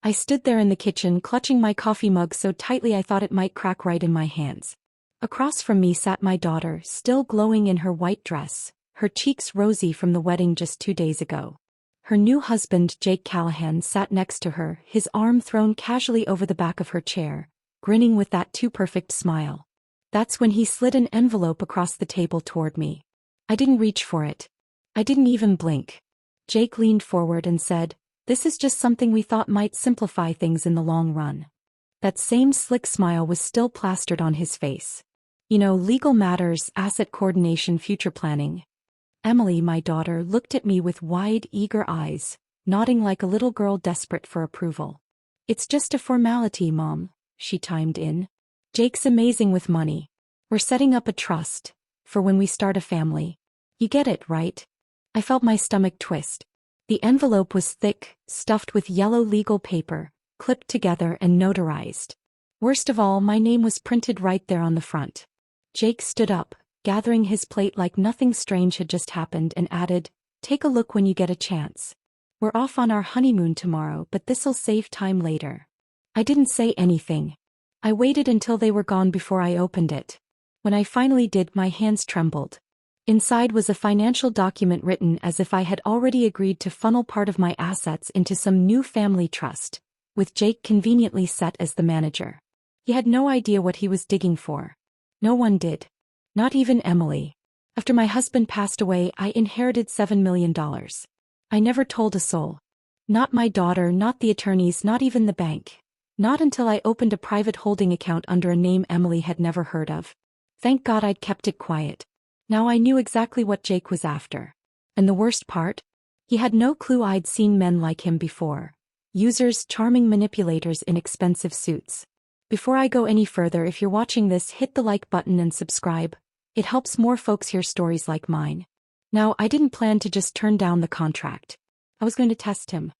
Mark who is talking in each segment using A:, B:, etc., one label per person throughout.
A: I stood there in the kitchen clutching my coffee mug so tightly I thought it might crack right in my hands. Across from me sat my daughter, still glowing in her white dress, her cheeks rosy from the wedding just 2 days ago. Her new husband, Jake Callahan, sat next to her, his arm thrown casually over the back of her chair, grinning with that too-perfect smile. That's when he slid an envelope across the table toward me. I didn't reach for it. I didn't even blink. Jake leaned forward and said, "This is just something we thought might simplify things in the long run." That same slick smile was still plastered on his face. Legal matters, asset coordination, future planning. Emily, my daughter, looked at me with wide, eager eyes, nodding like a little girl desperate for approval. "It's just a formality, Mom," she chimed in. "Jake's amazing with money. We're setting up a trust, for when we start a family. You get it, right?" I felt my stomach twist. The envelope was thick, stuffed with yellow legal paper, clipped together and notarized. Worst of all, my name was printed right there on the front. Jake stood up, gathering his plate like nothing strange had just happened, and added, "Take a look when you get a chance. We're off on our honeymoon tomorrow, but this'll save time later." I didn't say anything. I waited until they were gone before I opened it. When I finally did, my hands trembled. Inside was a financial document written as if I had already agreed to funnel part of my assets into some new family trust, with Jake conveniently set as the manager. He had no idea what he was digging for. No one did. Not even Emily. After my husband passed away, I inherited $7 million. I never told a soul. Not my daughter, not the attorneys, not even the bank. Not until I opened a private holding account under a name Emily had never heard of. Thank God I'd kept it quiet. Now I knew exactly what Jake was after. And the worst part? He had no clue I'd seen men like him before. Users, charming manipulators in expensive suits. Before I go any further, if you're watching this, hit the like button and subscribe. It helps more folks hear stories like mine. Now, I didn't plan to just turn down the contract. I was going to test him.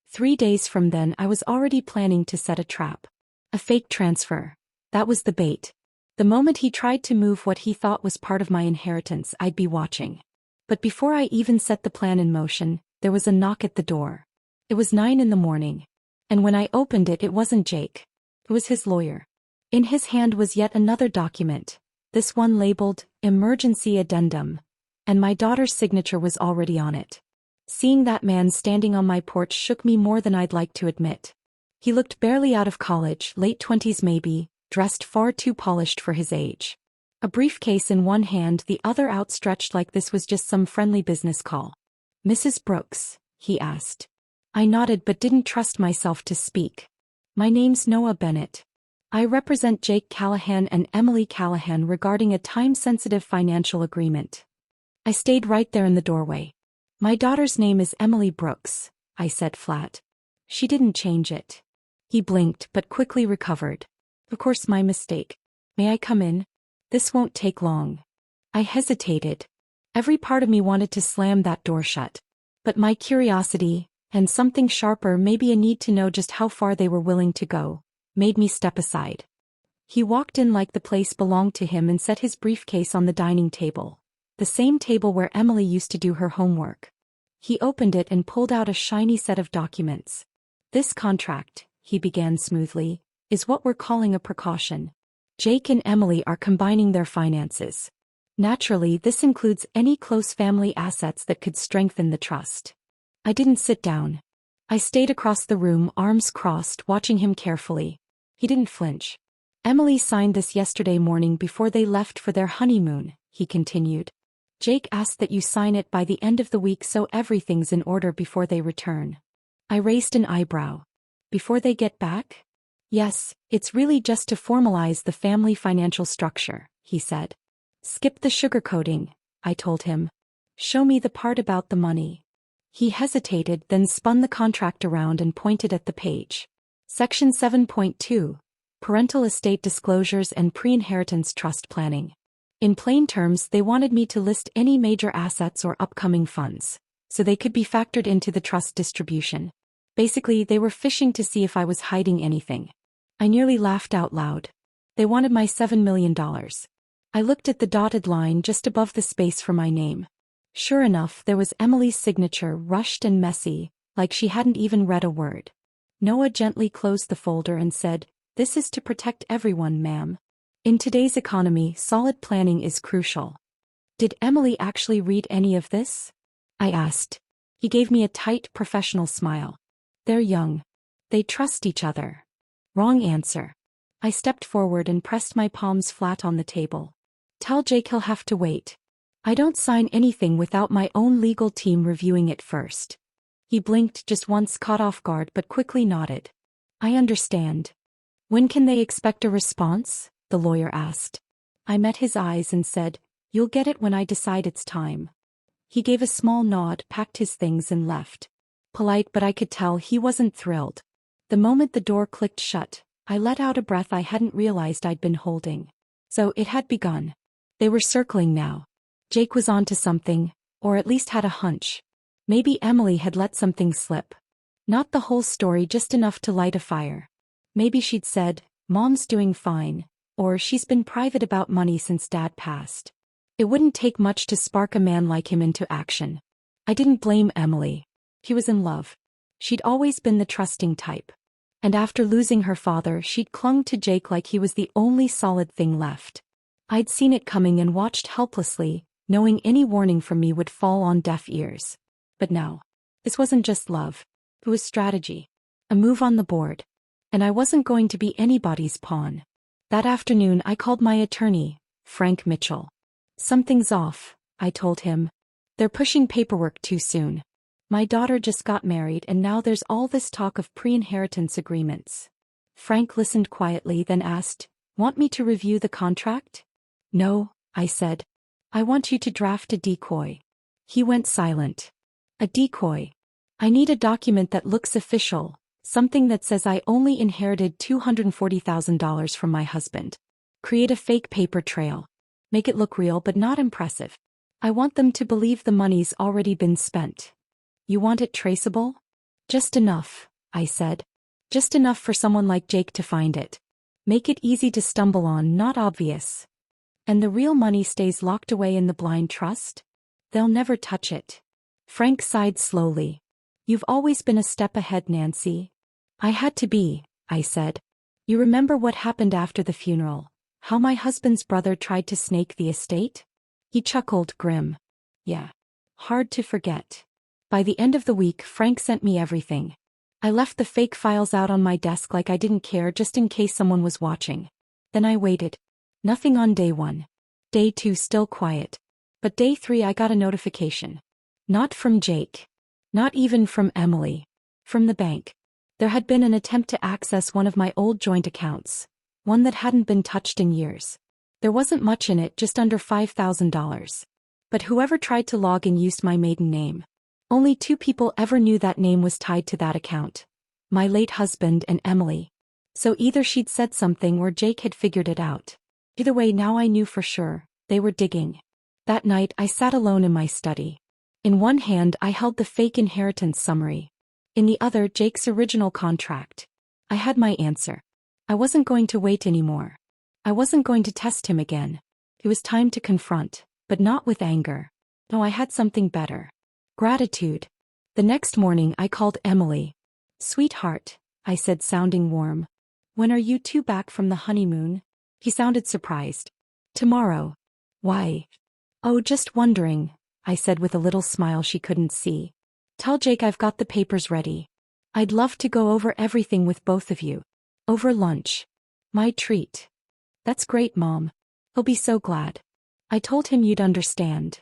A: 3 days from then, I was already planning to set a trap. A fake transfer. That was the bait. The moment he tried to move what he thought was part of my inheritance, I'd be watching. But before I even set the plan in motion, there was a knock at the door. It was 9 in the morning. And when I opened it, it wasn't Jake. It was his lawyer. In his hand was yet another document, this one labeled, "Emergency Addendum," and my daughter's signature was already on it. Seeing that man standing on my porch shook me more than I'd like to admit. He looked barely out of college, late 20s maybe, dressed far too polished for his age. A briefcase in one hand, the other outstretched like this was just some friendly business call. "Mrs. Brooks?" he asked. I nodded but didn't trust myself to speak. "My name's Noah Bennett. I represent Jake Callahan and Emily Callahan regarding a time-sensitive financial agreement." I stayed right there in the doorway. "My daughter's name is Emily Brooks," I said flat. "She didn't change it." He blinked but quickly recovered. "Of course, my mistake. May I come in? This won't take long." I hesitated. Every part of me wanted to slam that door shut. But my curiosity, and something sharper, maybe a need to know just how far they were willing to go, made me step aside. He walked in like the place belonged to him and set his briefcase on the dining table, the same table where Emily used to do her homework. He opened it and pulled out a shiny set of documents. "This contract," he began smoothly, "is what we're calling a precaution. Jake and Emily are combining their finances. Naturally, this includes any close family assets that could strengthen the trust." I didn't sit down. I stayed across the room, arms crossed, watching him carefully. He didn't flinch. "Emily signed this yesterday morning before they left for their honeymoon," he continued. "Jake asked that you sign it by the end of the week so everything's in order before they return." I raised an eyebrow. "Before they get back?" "Yes, it's really just to formalize the family financial structure," he said. "Skip the sugarcoating," I told him. "Show me the part about the money." He hesitated, then spun the contract around and pointed at the page. Section 7.2, Parental Estate Disclosures and Pre-Inheritance Trust Planning. In plain terms, they wanted me to list any major assets or upcoming funds, so they could be factored into the trust distribution. Basically, they were fishing to see if I was hiding anything. I nearly laughed out loud. They wanted my $7 million. I looked at the dotted line just above the space for my name. Sure enough, there was Emily's signature, rushed and messy, like she hadn't even read a word. Noah gently closed the folder and said, "This is to protect everyone, ma'am. In today's economy, solid planning is crucial." "Did Emily actually read any of this?" I asked. He gave me a tight, professional smile. "They're young. They trust each other." Wrong answer. I stepped forward and pressed my palms flat on the table. "Tell Jake he'll have to wait. I don't sign anything without my own legal team reviewing it first." He blinked just once, caught off guard, but quickly nodded. "I understand." "When can they expect a response?" the lawyer asked. I met his eyes and said, "You'll get it when I decide it's time." He gave a small nod, packed his things and left. Polite, but I could tell he wasn't thrilled. The moment the door clicked shut, I let out a breath I hadn't realized I'd been holding. So it had begun. They were circling now. Jake was onto something, or at least had a hunch. Maybe Emily had let something slip. Not the whole story, just enough to light a fire. Maybe she'd said, "Mom's doing fine," or "She's been private about money since Dad passed." It wouldn't take much to spark a man like him into action. I didn't blame Emily. He was in love. She'd always been the trusting type. And after losing her father, she'd clung to Jake like he was the only solid thing left. I'd seen it coming and watched helplessly, knowing any warning from me would fall on deaf ears. But now, this wasn't just love. It was strategy. A move on the board. And I wasn't going to be anybody's pawn. That afternoon I called my attorney, Frank Mitchell. "Something's off," I told him. "They're pushing paperwork too soon. My daughter just got married and now there's all this talk of pre-inheritance agreements." Frank listened quietly, then asked, "Want me to review the contract?" "No," I said. "I want you to draft a decoy." He went silent. "A decoy? I need a document that looks official, something that says I only inherited $240,000 from my husband. Create a fake paper trail. Make it look real but not impressive. I want them to believe the money's already been spent." "You want it traceable?" "Just enough," I said. "Just enough for someone like Jake to find it. Make it easy to stumble on, not obvious. And the real money stays locked away in the blind trust? They'll never touch it." Frank sighed slowly. "You've always been a step ahead, Nancy." "I had to be," I said. "You remember what happened after the funeral? How my husband's brother tried to snake the estate?" He chuckled, grim. "Yeah. Hard to forget." By the end of the week, Frank sent me everything. I left the fake files out on my desk like I didn't care, just in case someone was watching. Then I waited. Nothing on day 1. Day 2, still quiet. But day 3 I got a notification. Not from Jake. Not even from Emily. From the bank. There had been an attempt to access one of my old joint accounts. One that hadn't been touched in years. There wasn't much in it, just under $5,000. But whoever tried to log in used my maiden name. Only 2 people ever knew that name was tied to that account. My late husband and Emily. So either she'd said something or Jake had figured it out. Either way, now I knew for sure, they were digging. That night I sat alone in my study. In one hand I held the fake inheritance summary. In the other, Jake's original contract. I had my answer. I wasn't going to wait anymore. I wasn't going to test him again. It was time to confront, but not with anger. No, I had something better. Gratitude. The next morning I called Emily. "Sweetheart," I said, sounding warm. "When are you two back from the honeymoon?" He sounded surprised. "Tomorrow." "Why?" "Oh, just wondering," I said with a little smile she couldn't see. "Tell Jake I've got the papers ready. I'd love to go over everything with both of you. Over lunch. My treat." "That's great, Mom. He'll be so glad." I told him you'd understand.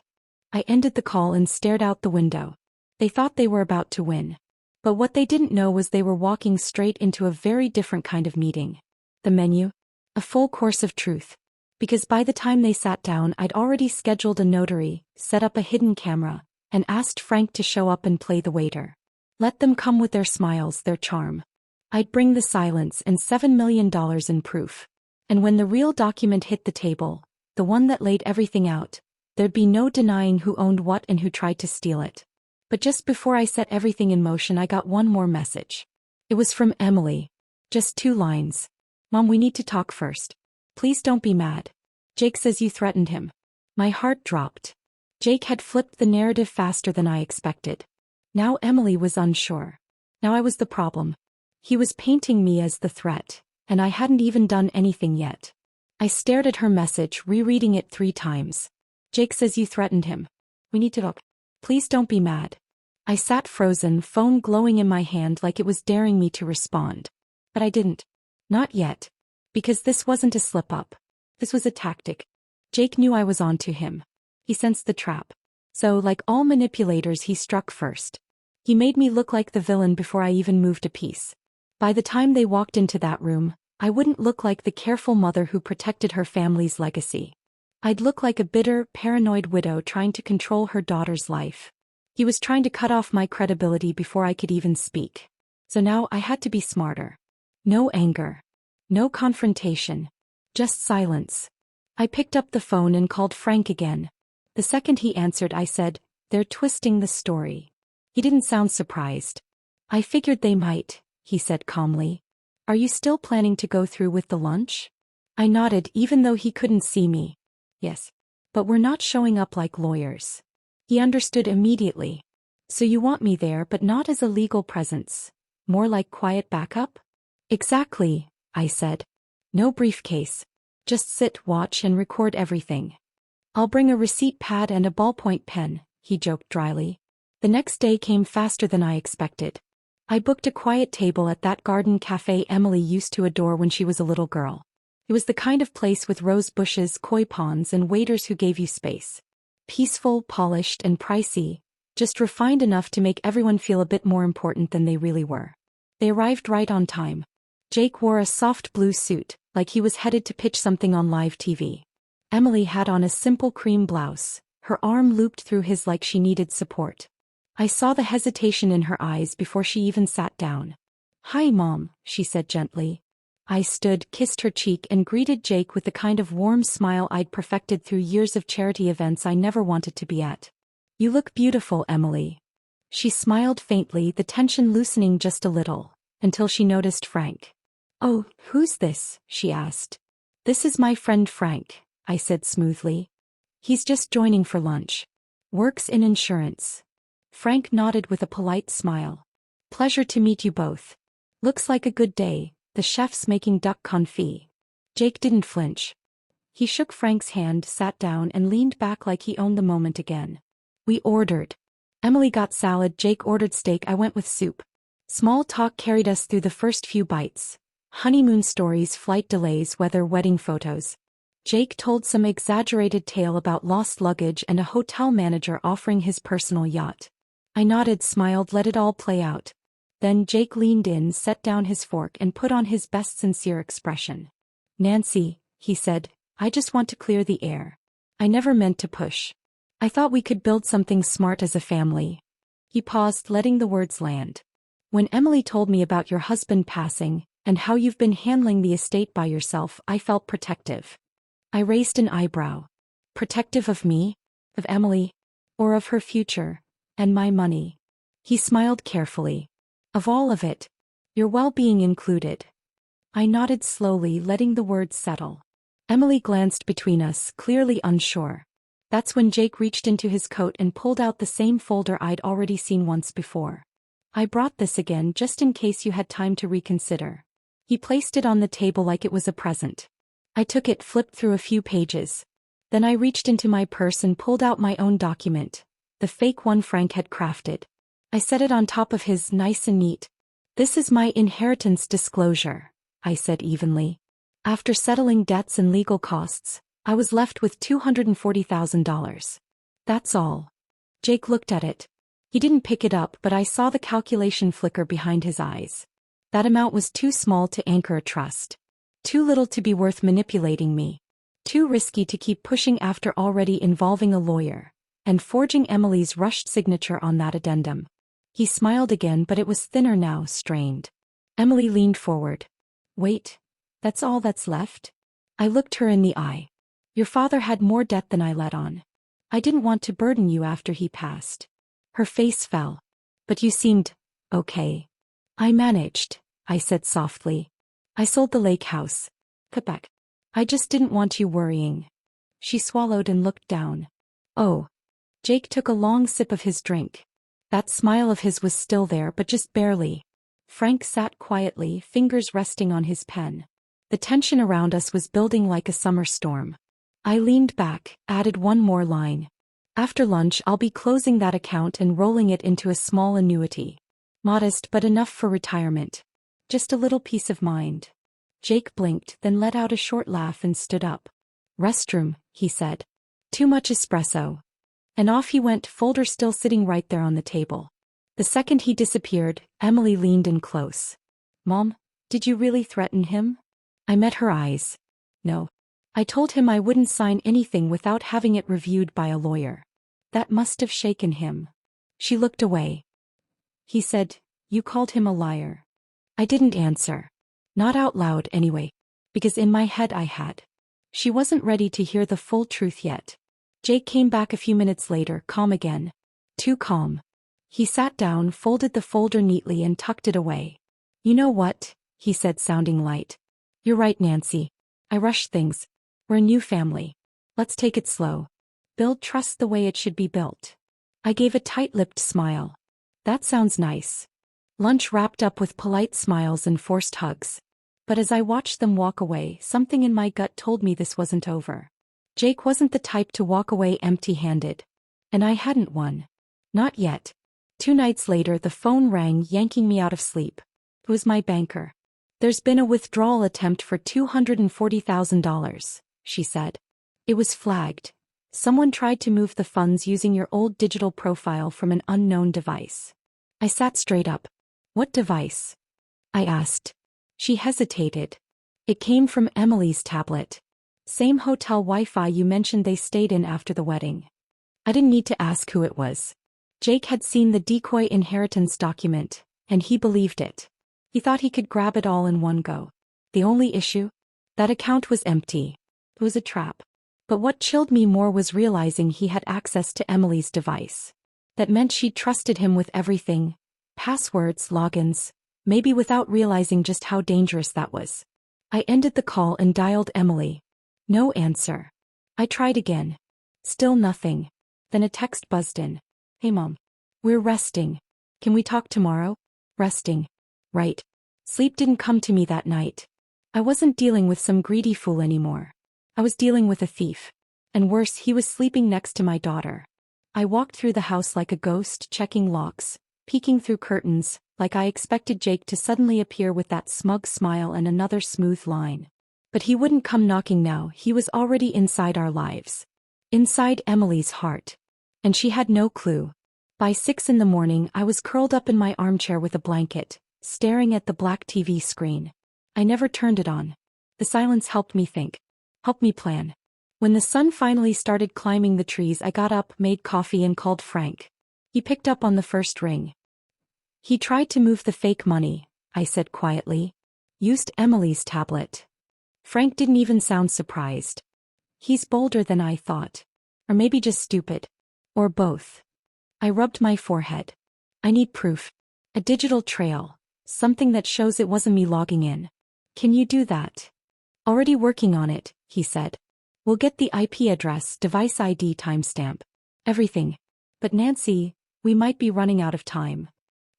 A: I ended the call and stared out the window. They thought they were about to win. But what they didn't know was they were walking straight into a very different kind of meeting. The menu? A full course of truth. Because by the time they sat down, I'd already scheduled a notary, set up a hidden camera, and asked Frank to show up and play the waiter. Let them come with their smiles, their charm. I'd bring the silence and $7 million in proof. And when the real document hit the table, the one that laid everything out, there'd be no denying who owned what and who tried to steal it. But just before I set everything in motion, I got one more message. It was from Emily. Just 2 lines. "Mom, we need to talk first. Please don't be mad. Jake says you threatened him." My heart dropped. Jake had flipped the narrative faster than I expected. Now Emily was unsure. Now I was the problem. He was painting me as the threat, and I hadn't even done anything yet. I stared at her message, rereading it 3 times. Jake says you threatened him. We need to talk. Please don't be mad. I sat frozen, phone glowing in my hand like it was daring me to respond. But I didn't. Not yet. Because this wasn't a slip-up. This was a tactic. Jake knew I was onto him. He sensed the trap. So, like all manipulators, he struck first. He made me look like the villain before I even moved a piece. By the time they walked into that room, I wouldn't look like the careful mother who protected her family's legacy. I'd look like a bitter, paranoid widow trying to control her daughter's life. He was trying to cut off my credibility before I could even speak. So now I had to be smarter. No anger. No confrontation. Just silence. I picked up the phone and called Frank again. The second he answered, I said, "They're twisting the story." He didn't sound surprised. "I figured they might," he said calmly. "Are you still planning to go through with the lunch?" I nodded even though he couldn't see me. "Yes. But we're not showing up like lawyers." He understood immediately. "So you want me there but not as a legal presence. More like quiet backup?" "Exactly," I said. "No briefcase. Just sit, watch, and record everything." "I'll bring a receipt pad and a ballpoint pen," he joked dryly. The next day came faster than I expected. I booked a quiet table at that garden cafe Emily used to adore when she was a little girl. It was the kind of place with rose bushes, koi ponds, and waiters who gave you space. Peaceful, polished, and pricey, just refined enough to make everyone feel a bit more important than they really were. They arrived right on time. Jake wore a soft blue suit, like he was headed to pitch something on live TV. Emily had on a simple cream blouse, her arm looped through his like she needed support. I saw the hesitation in her eyes before she even sat down. "Hi, Mom," she said gently. I stood, kissed her cheek, and greeted Jake with the kind of warm smile I'd perfected through years of charity events I never wanted to be at. "You look beautiful, Emily." She smiled faintly, the tension loosening just a little, until she noticed Frank. "Oh, who's this?" she asked. "This is my friend Frank," I said smoothly. "He's just joining for lunch. Works in insurance." Frank nodded with a polite smile. "Pleasure to meet you both. Looks like a good day, the chef's making duck confit." Jake didn't flinch. He shook Frank's hand, sat down, and leaned back like he owned the moment again. We ordered. Emily got salad, Jake ordered steak, I went with soup. Small talk carried us through the first few bites. Honeymoon stories, flight delays, weather, wedding photos. Jake told some exaggerated tale about lost luggage and a hotel manager offering his personal yacht. I nodded, smiled, let it all play out. Then Jake leaned in, set down his fork, and put on his best sincere expression. "Nancy," he said, "I just want to clear the air. I never meant to push. I thought we could build something smart as a family." He paused, letting the words land. "When Emily told me about your husband passing, and how you've been handling the estate by yourself, I felt protective." I raised an eyebrow. "Protective of me? Of Emily? Or of her future? And my money?" He smiled carefully. "Of all of it. Your well-being included." I nodded slowly, letting the words settle. Emily glanced between us, clearly unsure. That's when Jake reached into his coat and pulled out the same folder I'd already seen once before. "I brought this again just in case you had time to reconsider." He placed it on the table like it was a present. I took it, flipped through a few pages. Then I reached into my purse and pulled out my own document, the fake one Frank had crafted. I set it on top of his, nice and neat. "This is my inheritance disclosure," I said evenly. "After settling debts and legal costs, I was left with $240,000. That's all." Jake looked at it. He didn't pick it up, but I saw the calculation flicker behind his eyes. That amount was too small to anchor a trust. Too little to be worth manipulating me. Too risky to keep pushing after already involving a lawyer, and forging Emily's rushed signature on that addendum. He smiled again, but it was thinner now, strained. Emily leaned forward. "Wait, that's all that's left?" I looked her in the eye. "Your father had more debt than I let on. I didn't want to burden you after he passed." Her face fell. "But you seemed okay." "I managed," I said softly. "I sold the lake house. Cut back. I just didn't want you worrying." She swallowed and looked down. "Oh." Jake took a long sip of his drink. That smile of his was still there, but just barely. Frank sat quietly, fingers resting on his pen. The tension around us was building like a summer storm. I leaned back, added one more line. After lunch I'll be closing that account and rolling it into a small annuity. Modest but enough for retirement. Just a little peace of mind. Jake blinked, then let out a short laugh and stood up. Restroom, he said. Too much espresso. And off he went, folder still sitting right there on the table. The second he disappeared, Emily leaned in close. Mom, did you really threaten him? I met her eyes. No. I told him I wouldn't sign anything without having it reviewed by a lawyer. That must have shaken him. She looked away. He said, you called him a liar. I didn't answer. Not out loud anyway. Because in my head I had. She wasn't ready to hear the full truth yet. Jake came back a few minutes later, calm again. Too calm. He sat down, folded the folder neatly and tucked it away. You know what? He said, sounding light. You're right, Nancy. I rushed things. We're a new family. Let's take it slow. Build trust the way it should be built. I gave a tight-lipped smile. That sounds nice. Lunch wrapped up with polite smiles and forced hugs. But as I watched them walk away, something in my gut told me this wasn't over. Jake wasn't the type to walk away empty-handed. And I hadn't one. Not yet. 2 nights later the phone rang, yanking me out of sleep. It was my banker. There's been a withdrawal attempt for $240,000, she said. It was flagged. Someone tried to move the funds using your old digital profile from an unknown device. I sat straight up. What device? I asked. She hesitated. It came from Emily's tablet. Same hotel Wi-Fi you mentioned they stayed in after the wedding. I didn't need to ask who it was. Jake had seen the decoy inheritance document, and he believed it. He thought he could grab it all in one go. The only issue? That account was empty. It was a trap. But what chilled me more was realizing he had access to Emily's device. That meant she trusted him with everything. Passwords, logins. Maybe without realizing just how dangerous that was. I ended the call and dialed Emily. No answer. I tried again. Still nothing. Then a text buzzed in. Hey Mom. We're resting. Can we talk tomorrow? Resting. Right. Sleep didn't come to me that night. I wasn't dealing with some greedy fool anymore. I was dealing with a thief. And worse, he was sleeping next to my daughter. I walked through the house like a ghost, checking locks, peeking through curtains, like I expected Jake to suddenly appear with that smug smile and another smooth line. But he wouldn't come knocking now, he was already inside our lives. Inside Emily's heart. And she had no clue. By 6 in the morning I was curled up in my armchair with a blanket, staring at the black TV screen. I never turned it on. The silence helped me think. Helped me plan. When the sun finally started climbing the trees I got up, made coffee and called Frank. He picked up on the first ring. He tried to move the fake money, I said quietly. Used Emily's tablet. Frank didn't even sound surprised. He's bolder than I thought. Or maybe just stupid. Or both. I rubbed my forehead. I need proof. A digital trail. Something that shows it wasn't me logging in. Can you do that? Already working on it, he said. We'll get the IP address, device ID, timestamp. Everything. But Nancy, we might be running out of time.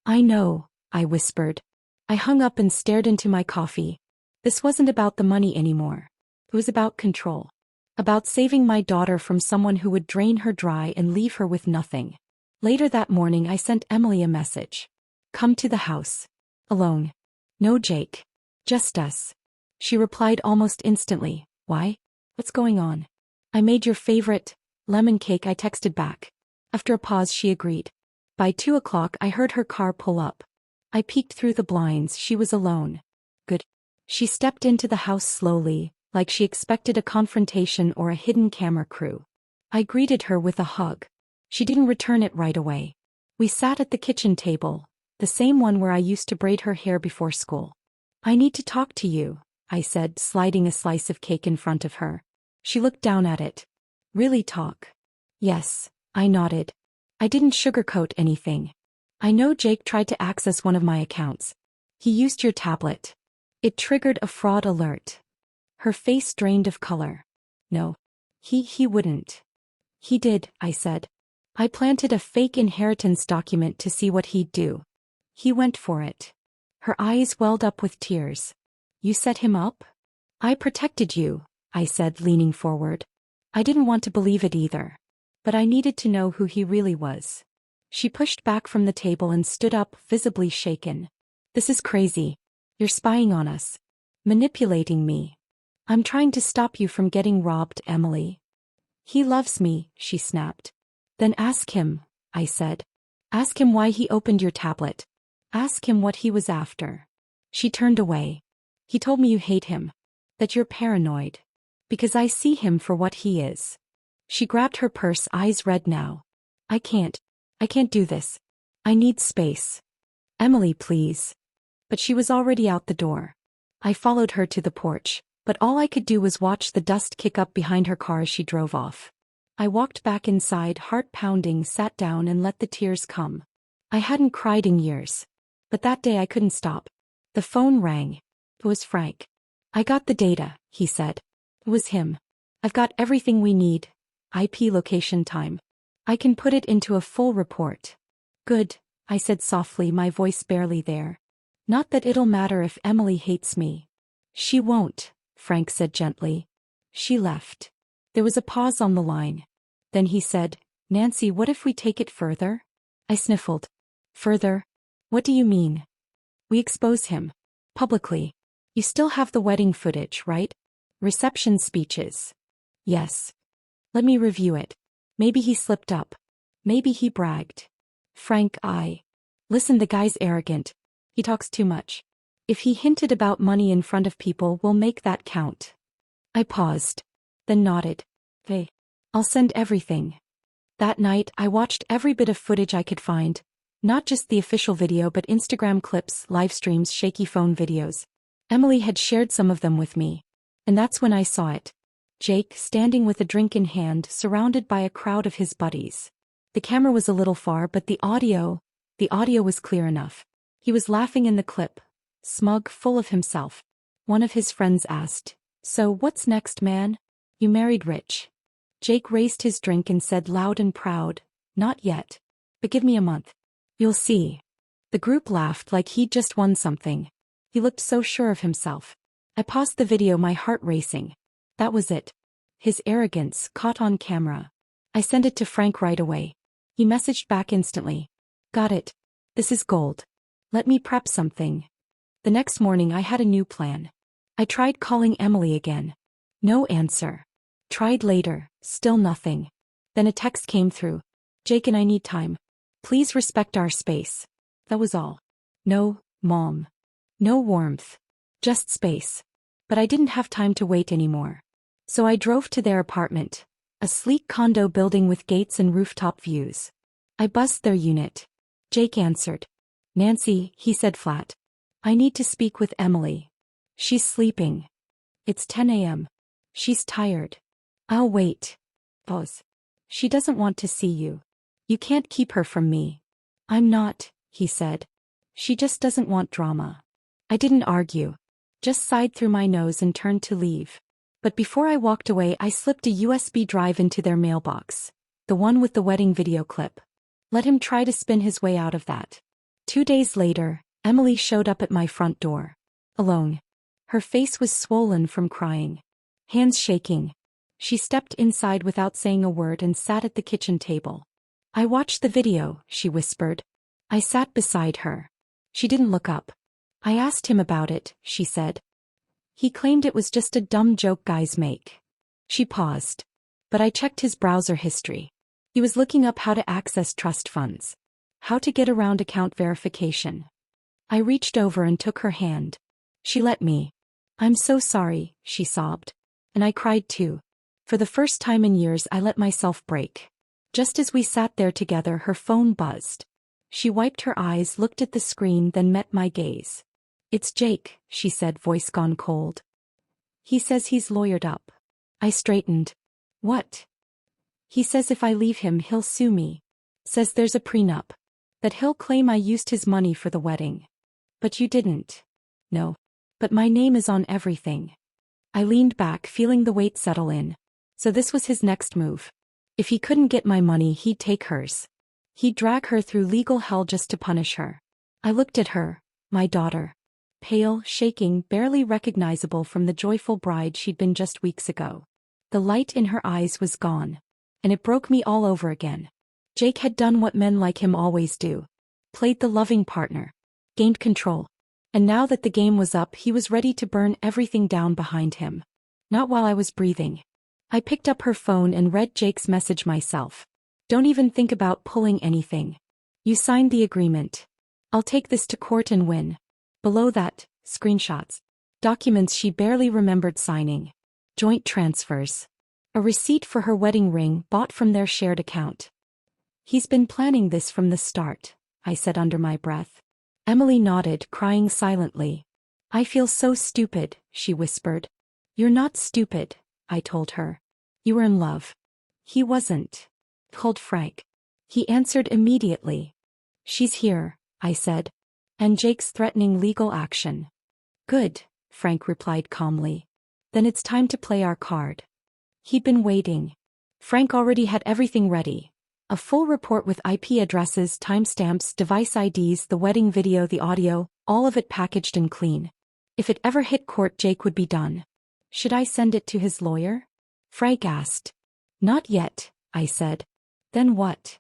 A: I know, I whispered. I hung up and stared into my coffee. This wasn't about the money anymore. It was about control. About saving my daughter from someone who would drain her dry and leave her with nothing. Later that morning I sent Emily a message. Come to the house. Alone. No Jake. Just us. She replied almost instantly. Why? What's going on? I made your favorite lemon cake, I texted back. After a pause she agreed. By 2 o'clock I heard her car pull up. I peeked through the blinds, she was alone. Good. She stepped into the house slowly, like she expected a confrontation or a hidden camera crew. I greeted her with a hug. She didn't return it right away. We sat at the kitchen table, the same one where I used to braid her hair before school. I need to talk to you, I said, sliding a slice of cake in front of her. She looked down at it. Really talk? Yes, I nodded. I didn't sugarcoat anything. I know Jake tried to access one of my accounts. He used your tablet. It triggered a fraud alert. Her face drained of color. No. He wouldn't. He did, I said. I planted a fake inheritance document to see what he'd do. He went for it. Her eyes welled up with tears. You set him up? I protected you, I said, leaning forward. I didn't want to believe it either. But I needed to know who he really was. She pushed back from the table and stood up, visibly shaken. This is crazy. You're spying on us. Manipulating me. I'm trying to stop you from getting robbed, Emily. He loves me, she snapped. Then ask him, I said. Ask him why he opened your tablet. Ask him what he was after. She turned away. He told me you hate him. That you're paranoid. Because I see him for what he is. She grabbed her purse, eyes red now. I can't do this. I need space. Emily, please. But she was already out the door. I followed her to the porch, but all I could do was watch the dust kick up behind her car as she drove off. I walked back inside, heart pounding, sat down and let the tears come. I hadn't cried in years. But that day I couldn't stop. The phone rang. It was Frank. I got the data, he said. It was him. I've got everything we need. IP location, time. I can put it into a full report. Good, I said softly, my voice barely there. Not that it'll matter if Emily hates me. She won't, Frank said gently. She left. There was a pause on the line. Then he said, Nancy, what if we take it further? I sniffled. Further? What do you mean? We expose him. Publicly. You still have the wedding footage, right? Reception speeches. Yes. Let me review it. Maybe he slipped up. Maybe he bragged. Frank, Listen, the guy's arrogant. He talks too much. If he hinted about money in front of people, we'll make that count. I paused. Then nodded. Hey. I'll send everything. That night, I watched every bit of footage I could find. Not just the official video but Instagram clips, live streams, shaky phone videos. Emily had shared some of them with me. And that's when I saw it. Jake, standing with a drink in hand, surrounded by a crowd of his buddies. The camera was a little far, but the audio was clear enough. He was laughing in the clip, smug, full of himself. One of his friends asked, So what's next, man? You married rich. Jake raised his drink and said loud and proud, Not yet. But give me a month. You'll see. The group laughed like he'd just won something. He looked so sure of himself. I paused the video, my heart racing. That was it. His arrogance, caught on camera. I sent it to Frank right away. He messaged back instantly. Got it. This is gold. Let me prep something. The next morning I had a new plan. I tried calling Emily again. No answer. Tried later, still nothing. Then a text came through. Jake and I need time. Please respect our space. That was all. No, Mom. No warmth. Just space. But I didn't have time to wait anymore. So I drove to their apartment. A sleek condo building with gates and rooftop views. I buzzed their unit. Jake answered. Nancy, he said flat. I need to speak with Emily. She's sleeping. It's 10 a.m. She's tired. I'll wait. Pause. She doesn't want to see you. You can't keep her from me. I'm not, he said. She just doesn't want drama. I didn't argue. Just sighed through my nose and turned to leave. But before I walked away, I slipped a USB drive into their mailbox. The one with the wedding video clip. Let him try to spin his way out of that. 2 days later, Emily showed up at my front door. Alone. Her face was swollen from crying. Hands shaking. She stepped inside without saying a word and sat at the kitchen table. I watched the video, she whispered. I sat beside her. She didn't look up. I asked him about it, she said. He claimed it was just a dumb joke guys make. She paused. But I checked his browser history. He was looking up how to access trust funds. How to get around account verification. I reached over and took her hand. She let me. I'm so sorry, she sobbed. And I cried too. For the first time in years I let myself break. Just as we sat there together, her phone buzzed. She wiped her eyes, looked at the screen, then met my gaze. It's Jake, she said, voice gone cold. He says he's lawyered up. I straightened. What? He says if I leave him he'll sue me. Says there's a prenup. That he'll claim I used his money for the wedding. But you didn't. No. But my name is on everything. I leaned back, feeling the weight settle in. So this was his next move. If he couldn't get my money, he'd take hers. He'd drag her through legal hell just to punish her. I looked at her, my daughter. pale, shaking, barely recognizable from the joyful bride she'd been just weeks ago. The light in her eyes was gone. And it broke me all over again. Jake had done what men like him always do. Played the loving partner. Gained control. And now that the game was up, he was ready to burn everything down behind him. Not while I was breathing. I picked up her phone and read Jake's message myself. Don't even think about pulling anything. You signed the agreement. I'll take this to court and win. Below that, screenshots. Documents she barely remembered signing. Joint transfers. A receipt for her wedding ring bought from their shared account. He's been planning this from the start, I said under my breath. Emily nodded, crying silently. I feel so stupid, she whispered. You're not stupid, I told her. You were in love. He wasn't. Called Frank. He answered immediately. She's here, I said. And Jake's threatening legal action. Good, Frank replied calmly. Then it's time to play our card. He'd been waiting. Frank already had everything ready. A full report with IP addresses, timestamps, device IDs, the wedding video, the audio, all of it packaged and clean. If it ever hit court, Jake would be done. Should I send it to his lawyer? Frank asked. Not yet, I said. Then what?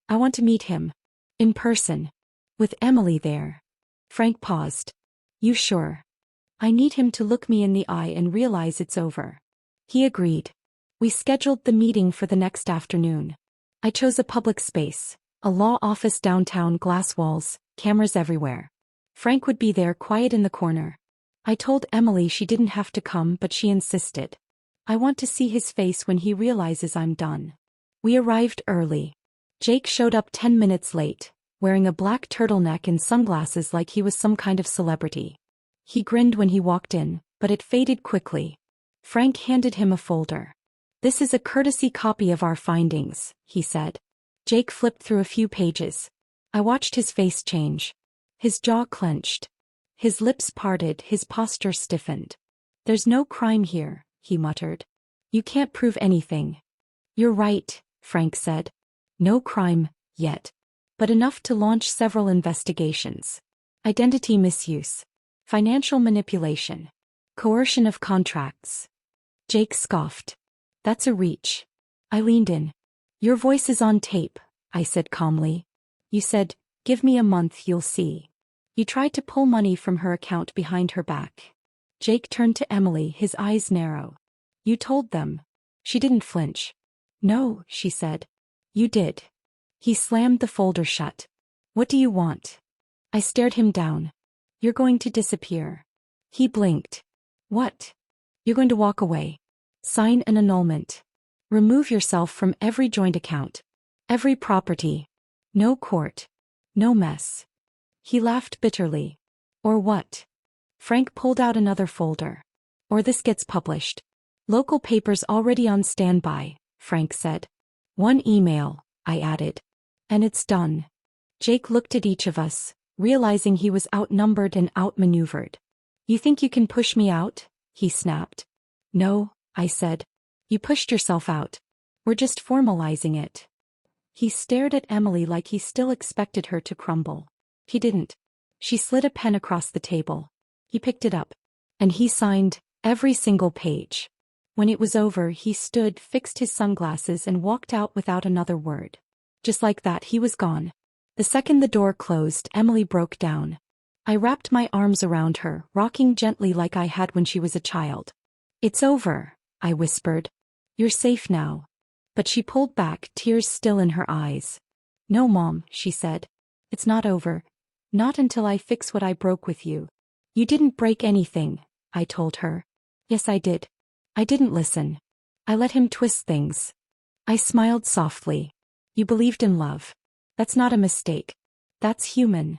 A: I want to meet him. In person. With Emily there. Frank paused. You sure? I need him to look me in the eye and realize it's over. He agreed. We scheduled the meeting for the next afternoon. I chose a public space, a law office downtown, glass walls, cameras everywhere. Frank would be there, quiet in the corner. I told Emily she didn't have to come, but she insisted. I want to see his face when he realizes I'm done. We arrived early. Jake showed up 10 minutes late, wearing a black turtleneck and sunglasses like he was some kind of celebrity. He grinned when he walked in, but it faded quickly. Frank handed him a folder. This is a courtesy copy of our findings, he said. Jake flipped through a few pages. I watched his face change. His jaw clenched. His lips parted, his posture stiffened. There's no crime here, he muttered. You can't prove anything. You're right, Frank said. No crime, yet. But enough to launch several investigations. Identity misuse. Financial manipulation. Coercion of contracts. Jake scoffed. That's a reach. I leaned in. Your voice is on tape, I said calmly. You said, give me a month, you'll see. You tried to pull money from her account behind her back. Jake turned to Emily, his eyes narrow. You told them. She didn't flinch. No, she said. You did. He slammed the folder shut. What do you want? I stared him down. You're going to disappear. He blinked. What? You're going to walk away. Sign an annulment. Remove yourself from every joint account. Every property. No court. No mess. He laughed bitterly. Or what? Frank pulled out another folder. Or this gets published. Local papers already on standby, Frank said. One email, I added. And it's done. Jake looked at each of us, realizing he was outnumbered and outmaneuvered. You think you can push me out? He snapped. No, I said. You pushed yourself out. We're just formalizing it. He stared at Emily like he still expected her to crumble. He didn't. She slid a pen across the table. He picked it up. And he signed every single page. When it was over, he stood, fixed his sunglasses, and walked out without another word. Just like that, he was gone. The second the door closed, Emily broke down. I wrapped my arms around her, rocking gently like I had when she was a child. It's over, I whispered. You're safe now. But she pulled back, tears still in her eyes. No, Mom, she said. It's not over. Not until I fix what I broke with you. You didn't break anything, I told her. Yes, I did. I didn't listen. I let him twist things. I smiled softly. You believed in love. That's not a mistake. That's human.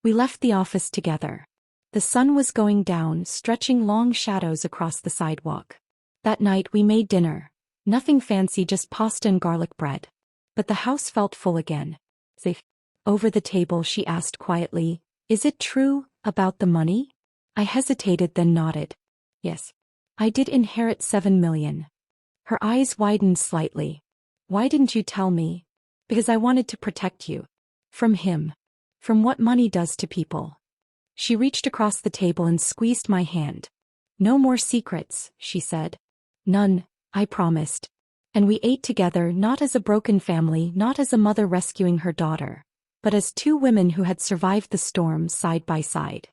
A: We left the office together. The sun was going down, stretching long shadows across the sidewalk. That night we made dinner. Nothing fancy, just pasta and garlic bread. But the house felt full again. Safe. Over the table she asked quietly, is it true, about the money? I hesitated, then nodded. Yes. I did inherit 7 million. Her eyes widened slightly. Why didn't you tell me? Because I wanted to protect you. From him. From what money does to people. She reached across the table and squeezed my hand. "No more secrets," she said. "None," I promised. And we ate together, not as a broken family, not as a mother rescuing her daughter, but as two women who had survived the storm side by side.